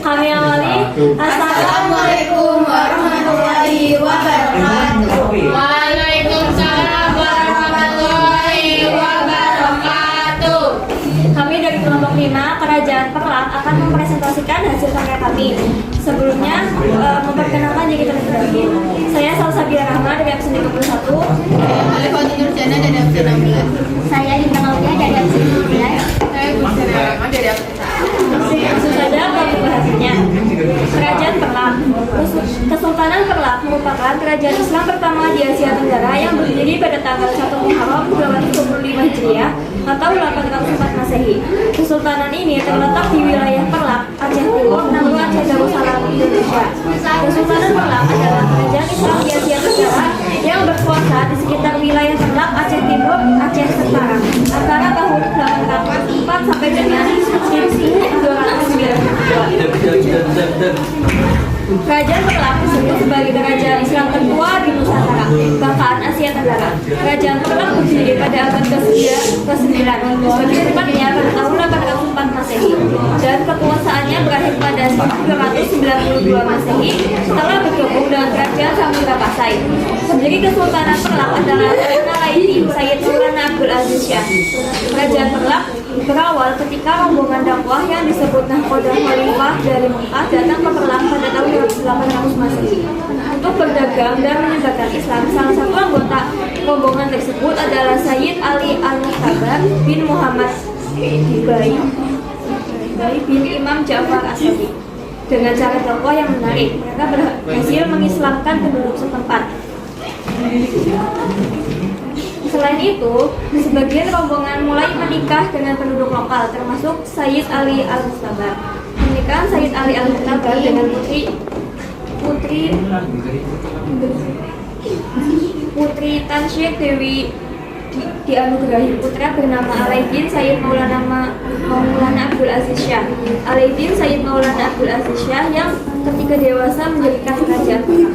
Kami awali. Assalamualaikum warahmatullahi wabarakatuh. Waalaikumsalam warahmatullahi wabarakatuh. Kami dari kelompok 5 Kerajaan Perlak akan mempresentasikan hasil karya kami. Sebelumnya memperkenalkan diri terlebih dahulu. Saya Salsabila Rahma dari absen 21. Alifati Nurjana dari absen 16. Saya Intan Aulia dari absen 19. Saya Gusana Rahma dari absen 1. Langsung saja ke pembahasannya. Kerajaan Perlak. Kesultanan Perlak merupakan kerajaan Islam pertama di Asia Tenggara yang berdiri pada tanggal 1 Muharram 1225 Hijriah atau 804 Masehi. Kesultanan ini terletak di wilayah Perlak, Aceh Timur, Nalu Aceh Darussalam, Indonesia. Kesultanan Perlak adalah kerajaan Islam di Asia Tenggara yang berkuasa di sekitar wilayah Perlak, Aceh Timur, Aceh Sekarang antara tahun 804 sampai dengan 1292. Kerajaan Perlak disebut sebagai kerajaan Islam tertua di Nusantara, bahkan Asia Tenggara. Kerajaan Perlak berdiri pada abad ke-9, lebih tepatnya pada tahun 804 Masehi, dan kekuasaannya berakhir pada 1292 Masehi setelah bergabung dengan kerajaan Samudra Pasai. Pendiri Kesultanan Perlak adalah Alaiddin Sayyid Maulana Abdul Aziz Shah. Kerajaan Perlak berawal ketika rombongan dakwah yang disebut Nahkodah Khalifah dari Mekah datang ke Perlak pada tahun 800 Masehi untuk berdagang dan menyebarkan Islam. Salah satu anggota rombongan tersebut adalah Sayyid Ali Al-Muhtabar bin Muhammad Ibai bin Imam Ja'far As-Sadiq. Dengan cara dakwah yang menarik, mereka berhasil mengislamkan penduduk setempat. Selain itu, sebagian rombongan mulai menikah dengan penduduk lokal, termasuk Sayyid Ali Al-Muhtabar. Pernikahan Sayyid Ali Al-Muhtabar dengan putri Tan Syekh Dewi dianugerahi putra bernama Alaiddin Sayyid Maulana Abdul Aziz Shah. Alaiddin Sayyid Maulana Abdul Aziz Shah yang ketika dewasa mendirikan kerajaan Perlak.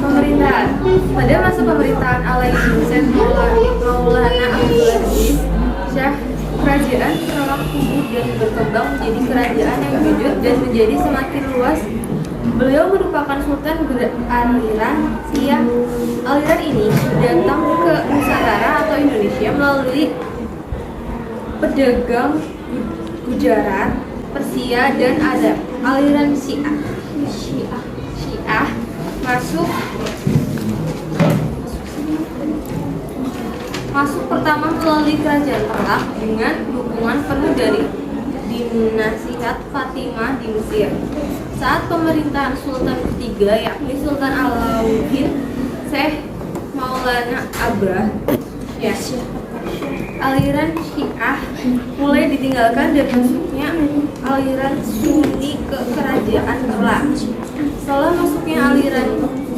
Pemerintahan. Pada masa pemerintahan Alaiddin Sayyid Maulana Abdul Aziz Shah, kerajaan Perlak tumbuh dan berkembang menjadi kerajaan yang jujur dan menjadi semakin luas. Beliau merupakan sultan aliran Syiah. Aliran ini datang ke Nusantara atau Indonesia melalui pedagang Gujarat, Persia, dan Arab. Aliran Syiah masuk pertama melalui kerajaan Perlak dengan dukungan penuh dari dinasti Fatimah di Mesir. Saat pemerintahan Sultan ketiga, yakni Sultan Alauddin Syekh Maulana Abrah, aliran Syiah mulai ditinggalkan dan masuknya aliran Sunni ke kerajaan Perlak. Setelah masuknya aliran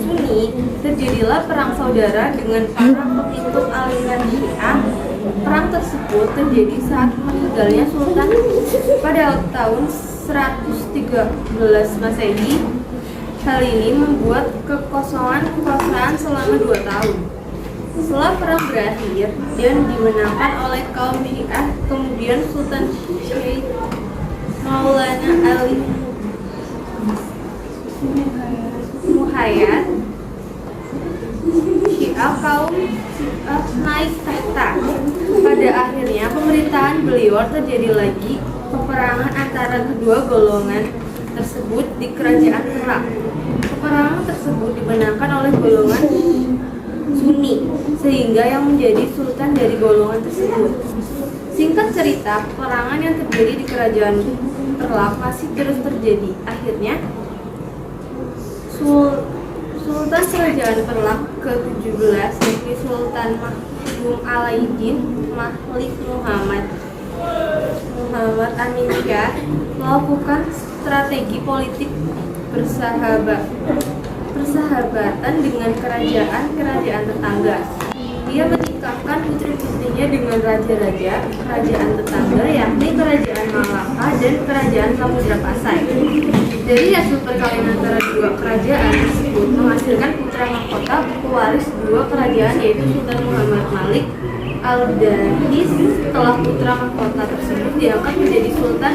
Sunni, terjadilah perang saudara dengan para pengikut aliran Syiah. Perang tersebut terjadi saat meninggalnya Sultan pada tahun 113 Masehi. Hal ini membuat kekosongan kekuasaan selama 2 tahun. Setelah perang berakhir dan dimenangkan oleh kaum Syiah, kemudian Sultan Syekh Maulana Ali Muhayyad Syiah kaum Syiah naik tahta. Pada akhirnya pemerintahan beliau terjadi lagi peperangan antara kedua golongan tersebut di kerajaan Perlak. Peperangan tersebut dimenangkan oleh golongan Sunni, sehingga yang menjadi sultan dari golongan tersebut. Singkat cerita, peperangan yang terjadi di kerajaan Perlak masih terus terjadi. Akhirnya Sultan Kerajaan Perlak ke-17, yakni Sultan Mahmud Alaiddin Malik Muhammad Amin Shah, melakukan strategi politik persahabatan dengan kerajaan tetangga. Dia menikahkan menikahkan putri-putrinya dengan raja-raja kerajaan tetangga, yakni Kerajaan Malaka dan Kerajaan Samudra Pasai. Dari hasil perkawinan antara dua kerajaan tersebut menghasilkan putra mahkota pewaris dua kerajaan, yaitu Sultan Muhammad Malik Al-Danis. Setelah putra mahkota tersebut diangkat menjadi sultan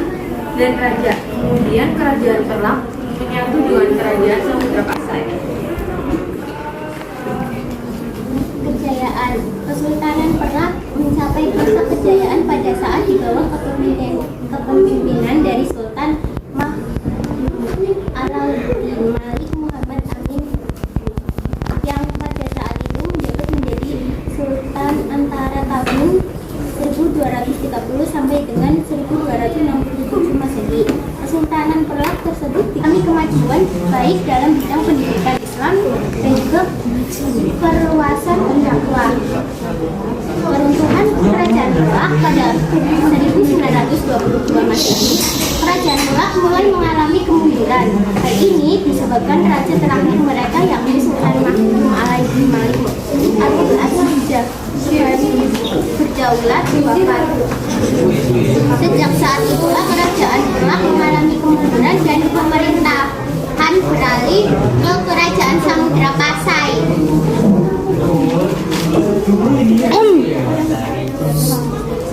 dan raja, kemudian Kerajaan Perang menyatu dengan Kerajaan Samudra Pasai. Kejayaan Kesultanan Perak mencapai puncak kejayaan pada saat di bawah kepemimpinan dari Sultan Alauddin Malik Muhammad Amin yang pada saat itu menjabat menjadi Sultan antara tahun 1230 sampai dengan 1267 Masehi. Kesultanan Perak tersebut mengalami kemajuan baik dalam bidang pendidikan Islam dan juga perluasan dakwah. Peruntukan Kerajaan Perak pada 1922 Masehi, Kerajaan Perak mulai mengalami kemunduran. Hal ini disebabkan raja terakhir mereka yakni Sultan Mahmud Alaihi Malik Abdul Aziz berdaulat wafat. Sejak saat itulah Kerajaan Perak mengalami kemunduran dan pemerintahan beralih ke Kerajaan Samudra Pasai.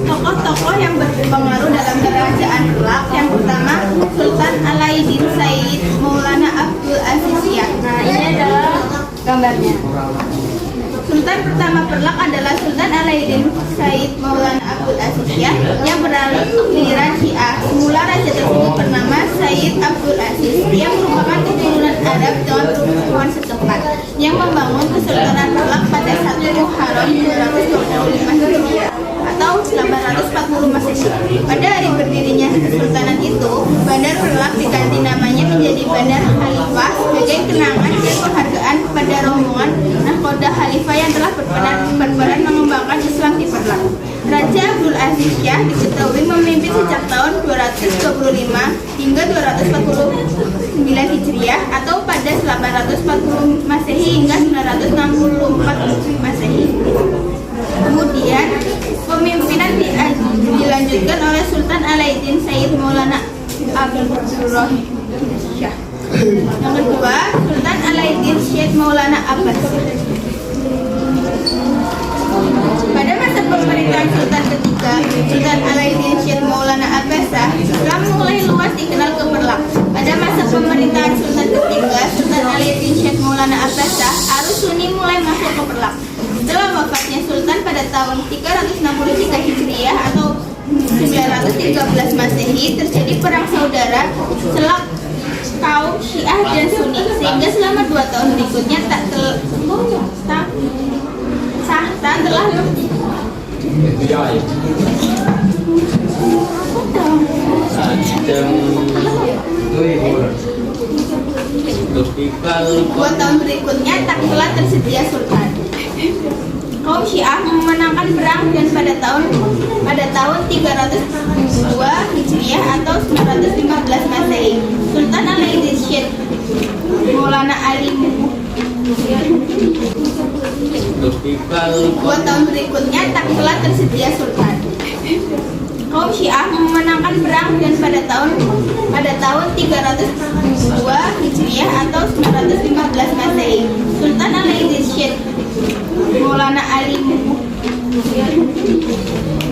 Tokoh-tokoh yang berpengaruh dalam Kerajaan Perak, yang pertama Sultan Alauddin Said Maulana Abdul Aziz Shah. Nah, ini adalah gambarnya. Sultan pertama Perak adalah Sultan Alauddin Said Maulana Abdul Aziz Shah yang beraliran Syiah. Semula raja tersebut bernama Said Abdul Aziz. Dia merupakan keturunan Arab dengan perempuan setempat yang membangun Kesultanan Perak pada 1 Muharram 225 Hijriah atau 840 Masehi. Pada hari berdirinya kesultanan itu, Bandar Perak diganti namanya menjadi Bandar Khalifah sebagai kenangan dan penghargaan kepada rombongan nahkoda Khalifah yang telah berperan mengembangkan Islam di Perak. Raja Abdul Aziz Shah diketahui memimpin sejak tahun 225 hingga 249 Hijriah atau pada 840 Masehi hingga 964 Masehi. Kemudian pemimpinan dilanjutkan oleh Sultan Alauddin Said Maulana Abdul Shah. Yang kedua, Sultan Alauddin Syed Maulana Abbas. Pada masa pemerintahan Sultan ketiga, Sultan Alauddin Syed Maulana Abbas, Islam mulai luas dikenal ke Perak. Pada masa pemerintahan Sultan ketiga, Sultan Alauddin Syed Maulana Abbas, arus Sunni mulai masuk ke Perak. Setelah wafatnya Sultan pada tahun 363 Hijriah atau 913 Masehi, terjadi perang saudara selak kaum Syiah dan Sunni, sehingga selama 2 tahun berikutnya tahta telah dua tahun berikutnya tak telah tersedia sultan. Kaum Syiah memenangkan perang dan pada tahun 302 Hijriah atau 915 Masehi, Sultan Alauddin Syed Maulana Ali dua tahun berikutnya tak telah tersedia sultan. Kaum Syiah memenangkan perang dan pada tahun 302 Hijriah atau 915 Masehi, Sultan Alauddin Syed Maulana Ali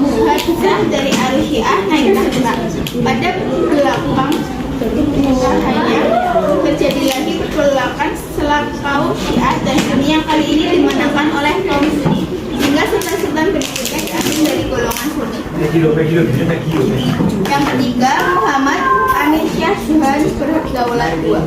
Muhajjah dari Al-Syiah naik tahta. Pada belakang hanya terjadi lagi pergolakan selak kaum Syiah dan Sunni yang kali ini dimenangkan oleh kaum Sunni, sehingga sultan-sultan berikutnya diambil dari golongan Sunni. Yang ketiga, Muhammad Amin Shah Jahan berdaulat 2.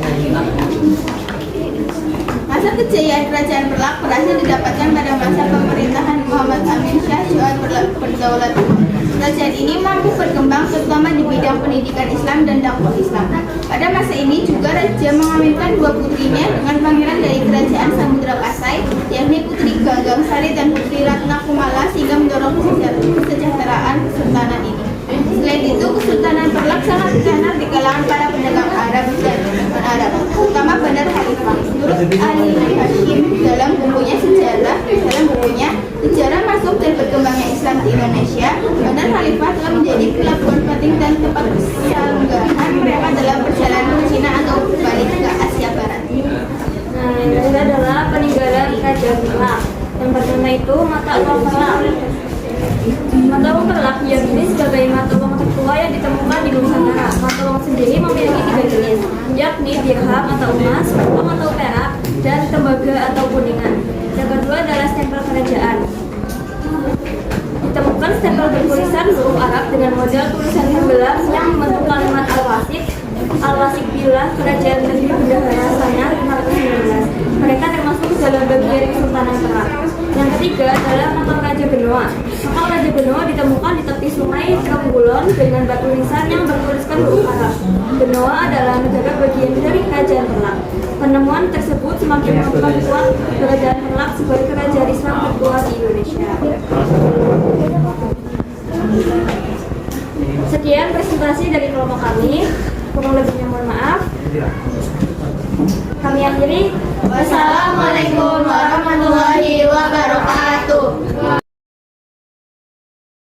Masa kejayaan Kerajaan Perak berhasil didapatkan pada masa pemerintahan Muhammad Amin Shah Jahan berdaulat 2. Kerajaan ini mampu berkembang terutama di bidang pendidikan Islam dan dakwah Islam. Pada masa ini juga raja mengawinkan 2 putrinya dengan pangeran dari Kerajaan Samudra Pasai, yakni Putri Gagang Sari dan Putri Ratna Kumala, sehingga mendorong kesejahteraan kesultanan ini. Selain itu, Kesultanan Perak sangat dikenal di kalangan para pedagang Arab dan non-Arab, terutama Bandar Khalifah. Menurut Ali Hashim dalam bukunya Sejarah Masuk dan Islam di Indonesia, Bandar Khalifah telah menjadi pelabuhan penting dan tempat persinggahan mereka dalam perjalanan ke Cina atau balik ke Asia Barat. Nah, yang ketiga adalah peninggalan Kerajaan Perlak. Yang pertama itu mata uang Perlak. Mata uang Perlak diyakini sebagai mata uang tertua yang ditemukan di Nusantara. Mata uang sendiri memiliki 3 jenis, yakni dirham atau emas, uang atau perak, dan tembaga atau kuningan. Yang kedua adalah stempel kerajaan. Ditemukan stempel bertulisan huruf Arab dengan model tulisan terbelah yang membentuk kalimat Al-Wasik Billah Kerajaan Negeri Bendahara Sanyar 519. Mereka termasuk dalam bagian Kesultanan Perak. Yang ketiga adalah makam Raja Benoa. Makam Raja Benoa ditemukan di tepi sungai Trenggalek dengan batu nisan yang bertuliskan huruf Arab. Benoa adalah negara bagian dari Kerajaan Perlak. Penemuan tersebut semakin memperkuat Kerajaan Perlak sebagai kerajaan Islam tertua di Indonesia. Sekian presentasi dari kelompok kami. Kurang lebihnya mohon maaf. Kami akhiri. Wassalamualaikum